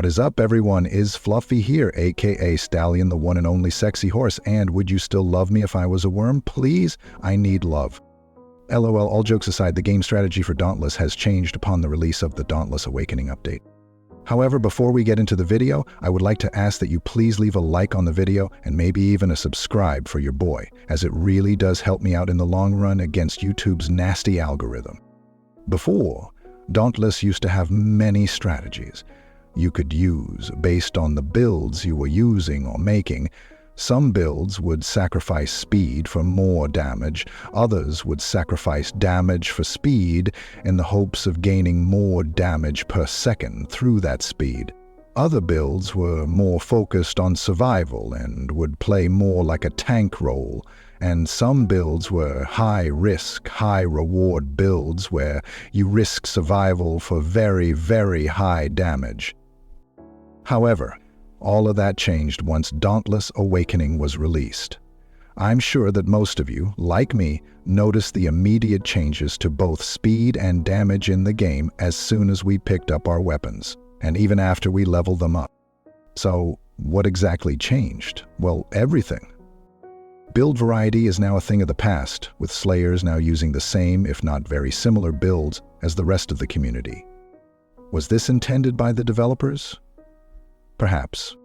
What is up, everyone? Is Fluffy here, aka Stallion, the one and only sexy horse, and would you still love me if I was a worm? Please, I need love. LOL, all jokes aside, the game strategy for Dauntless has changed upon the release of the Dauntless Awakening update. However, before we get into the video, I would like to ask that you please leave a like on the video and maybe even a subscribe for your boy, as it really does help me out in the long run against YouTube's nasty algorithm. Before, Dauntless used to have many strategies you could use based on the builds you were using or making. Some builds would sacrifice speed for more damage, others would sacrifice damage for speed in the hopes of gaining more damage per second through that speed. Other builds were more focused on survival and would play more like a tank role, and some builds were high-risk, high-reward builds where you risk survival for very, very high damage. However, all of that changed once Dauntless Awakening was released. I'm sure that most of you, like me, noticed the immediate changes to both speed and damage in the game as soon as we picked up our weapons, and even after we leveled them up. So, what exactly changed? Well, everything. Build variety is now a thing of the past, with Slayers now using the same, if not very similar builds as the rest of the community. Was this intended by the developers? Perhaps.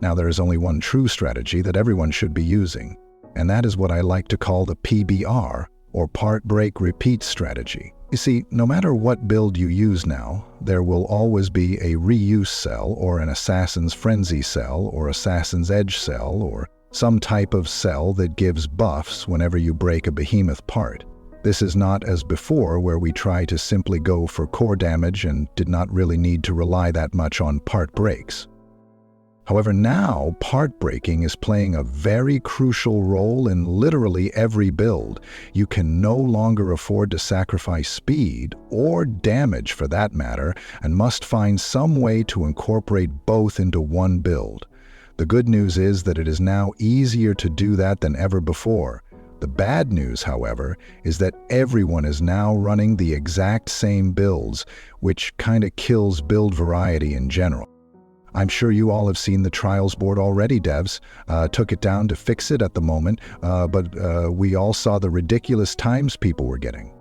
Now there is only one true strategy that everyone should be using, and that is what I like to call the PBR, or Part Break Repeat strategy. You see, no matter what build you use now, there will always be a reuse cell, or an Assassin's Frenzy cell, or Assassin's Edge cell, or some type of cell that gives buffs whenever you break a behemoth part. This is not as before, where we try to simply go for core damage and did not really need to rely that much on part breaks. However, now part breaking is playing a very crucial role in literally every build. You can no longer afford to sacrifice speed, or damage for that matter, and must find some way to incorporate both into one build. The good news is that it is now easier to do that than ever before. The bad news, however, is that everyone is now running the exact same builds, which kinda kills build variety in general. I'm sure you all have seen the trials board already, devs. Took it down to fix it at the moment, but we all saw the ridiculous times people were getting.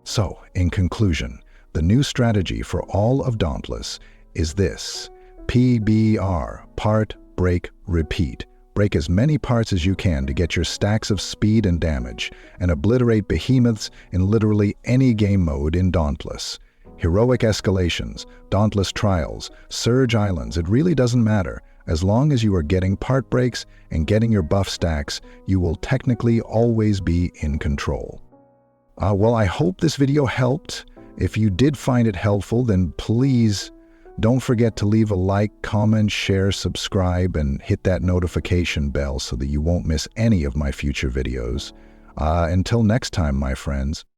So, in conclusion, the new strategy for all of Dauntless is this: PBR, Part, Break, Repeat. Break as many parts as you can to get your stacks of speed and damage, and obliterate behemoths in literally any game mode in Dauntless. Heroic escalations, Dauntless trials, Surge Islands, it really doesn't matter. As long as you are getting part breaks and getting your buff stacks, you will technically always be in control. Well, I hope this video helped. If you did find it helpful, then please don't forget to leave a like, comment, share, subscribe, and hit that notification bell so that you won't miss any of my future videos. Until next time, my friends.